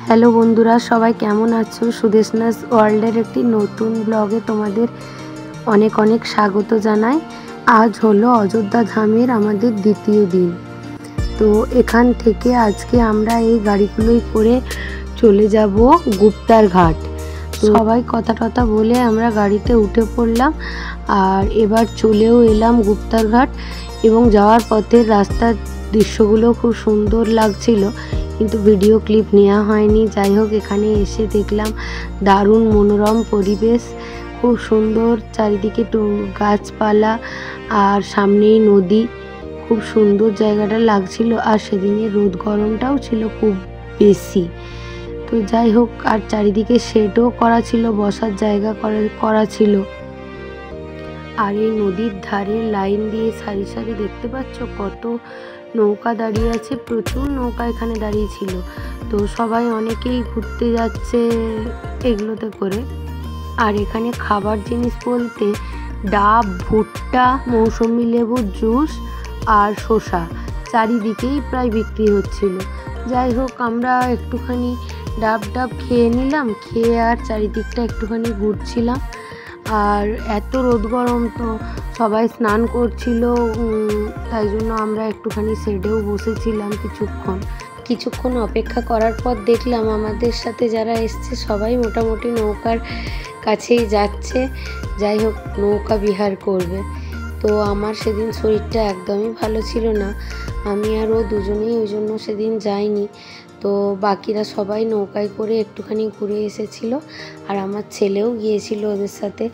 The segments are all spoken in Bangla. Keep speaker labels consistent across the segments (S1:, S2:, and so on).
S1: হ্যালো বন্ধুরা, সবাই কেমন আছো? সুদেশনাস ওয়ার্ল্ডের একটি নতুন ব্লগে তোমাদের অনেক অনেক স্বাগত জানাই। আজ হলো অযোধ্যা ধামের আমাদের দ্বিতীয় দিন। তো এখান থেকে আজকে আমরা এই গাড়িগুলোই করে চলে যাব গুপ্তার ঘাট। সবাই কথা টথা বলে আমরা গাড়িতে উঠে পড়লাম আর এবার চলেও এলাম গুপ্তার ঘাট। এবং যাওয়ার পথের রাস্তার দৃশ্যগুলো খুব সুন্দর লাগছিল, কিন্তু ভিডিও ক্লিপ নেওয়া হয়নি। যাই হোক, এখানে এসে দেখলাম দারুণ মনোরম পরিবেশ, খুব সুন্দর, চারিদিকে গাছপালা আর সামনেই নদী, খুব সুন্দর জায়গাটা লাগছিল। আর সেদিনে রোদ গরমটাও ছিল খুব বেশি। তো যাই হোক, আর চারিদিকে শেডও করা ছিল, বসার জায়গা করা ছিল। আর এই নদীর ধারে লাইন দিয়ে সারি সারি দেখতে পাচ্ছ কত নৌকা দাঁড়িয়ে আছে, প্রচুর নৌকা এখানে দাঁড়িয়ে ছিল। তো সবাই অনেকেই ঘুরতে যাচ্ছে এগুলোতে করে। আর এখানে খাবার জিনিস বলতে ডাব, ভুট্টা, মৌসুমি লেবুর জুস আর শসা চারিদিকেই প্রায় বিক্রি হচ্ছিল। যাই হোক, আমরা একটুখানি ডাব খেয়ে নিলাম, খেয়ে আর চারিদিকটা একটুখানি ঘুরছিলাম। আর এত রোদ গরম, তো সবাই স্নান করছিল, তাই জন্য আমরা একটুখানি শেডেও বসেছিলাম কিছুক্ষণ অপেক্ষা করার পর দেখলাম আমাদের সাথে যারা এসছে সবাই মোটামুটি নৌকার কাছেই যাচ্ছে। যাই হোক, নৌকা বিহার করবে। তো আমার সেদিন শরীরটা একদমই ভালো ছিল না, আমি আর ও দুজনেই ওই জন্য সেদিন যাইনি। তো বাকিরা সবাই নৌকায় করে একটুখানি ঘুরে এসেছিল, আর আমার ছেলেও গিয়েছিল ওদের সাথে।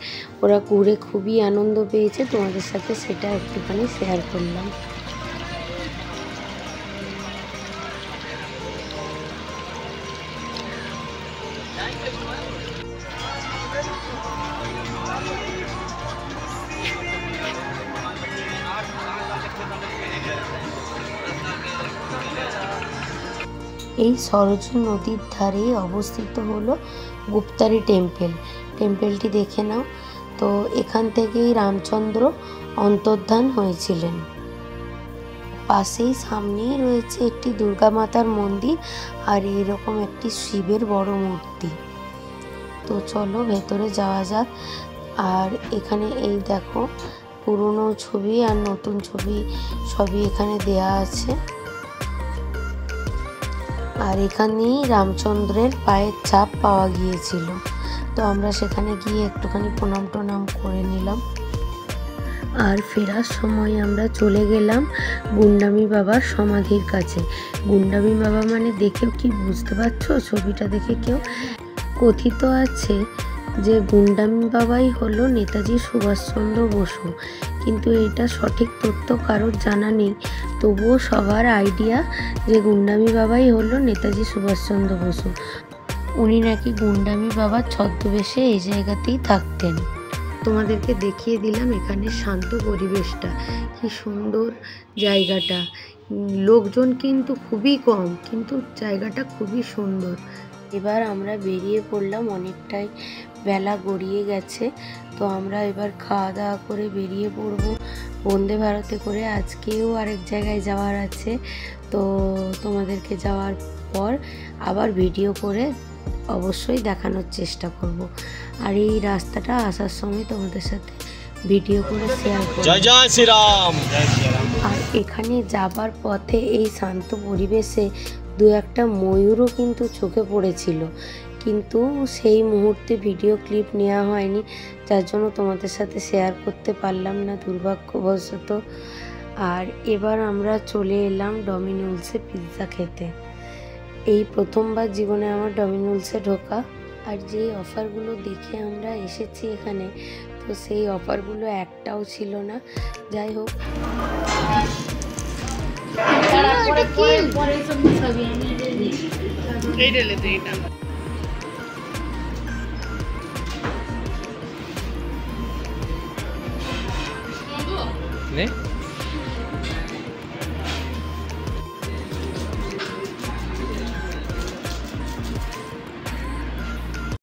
S1: ওরা ঘুরে খুবই আনন্দ পেয়েছে, তোমাদের সাথে সেটা একটুখানি শেয়ার করলাম। এই সরজু নদীর ধারে অবস্থিত হলো গুপ্তারি টেম্পেলটি দেখে নাও। তো এখান থেকেই রামচন্দ্র অন্তর্ধান হয়েছিলেন। পাশেই সামনেই রয়েছে একটি দুর্গা মাতার মন্দির আর এরকম একটি শিবের বড় মূর্তি। তো চলো ভেতরে যাওয়া যাক। আর এখানে এই দেখো, পুরনো ছবি আর নতুন ছবি সবই এখানে দেয়া আছে। আর এখানেই রামচন্দ্রের পায়ের ছাপ পাওয়া গিয়েছিল। তো আমরা সেখানে গিয়ে একটুখানি প্রণাম টনাম করে নিলাম। আর ফেরার সময় আমরা চলে গেলাম গুন্ডামি বাবার সমাধির কাছে। গুন্ডামি বাবা মানে দেখেও কি বুঝতে পারছো ছবিটা দেখে কেউ? কথিত আছে যে গুন্ডামি বাবাই হলো নেতাজি সুভাষচন্দ্র বসু, কিন্তু এটা সঠিক তথ্য কারোর জানা নেই। তবুও সবার আইডিয়া যে গুন্ডামি বাবাই হলো নেতাজি সুভাষচন্দ্র বসু। উনি নাকি গুন্ডামি বাবার ছদ্মবেশে এই জায়গাতেই থাকতেন। তোমাদেরকে দেখিয়ে দিলাম এখানে শান্ত পরিবেশটা, কি সুন্দর জায়গাটা। লোকজন কিন্তু খুবই কম, কিন্তু জায়গাটা খুবই সুন্দর। এবার আমরা বেরিয়ে পড়লাম, অনেকটাই বেলা গড়িয়ে গেছে। তো আমরা এবার খাওয়া দাওয়া করে বেরিয়ে পড়ব বন্দে ভারতে করে। আজকেও আরেক জায়গায় যাওয়ার আছে, তো তোমাদেরকে যাওয়ার পর আবার ভিডিও করে অবশ্যই দেখানোর চেষ্টা করব। আর এই রাস্তাটা আসার সময় তোমাদের সাথে ভিডিও করে শেয়ার করব।
S2: জয় জয় শ্রীরাম।
S1: আর এখানে যাবার পথে এই শান্ত পরিবেশে দু একটা ময়ূরও কিন্তু চোখে পড়েছিল, কিন্তু সেই মুহূর্তে ভিডিও ক্লিপ নেওয়া হয়নি, যার জন্য তোমাদের সাথে শেয়ার করতে পারলাম না দুর্ভাগ্যবশত। আর এবার আমরা চলে এলাম ডমিনোসে পিৎজা খেতে। এই প্রথমবার জীবনে আমার ডমিনোসে ঢোকা। আর যে অফারগুলো দেখে আমরা এসেছি এখানে, তো সেই অফারগুলো একটাও ছিল না। যাই হোক,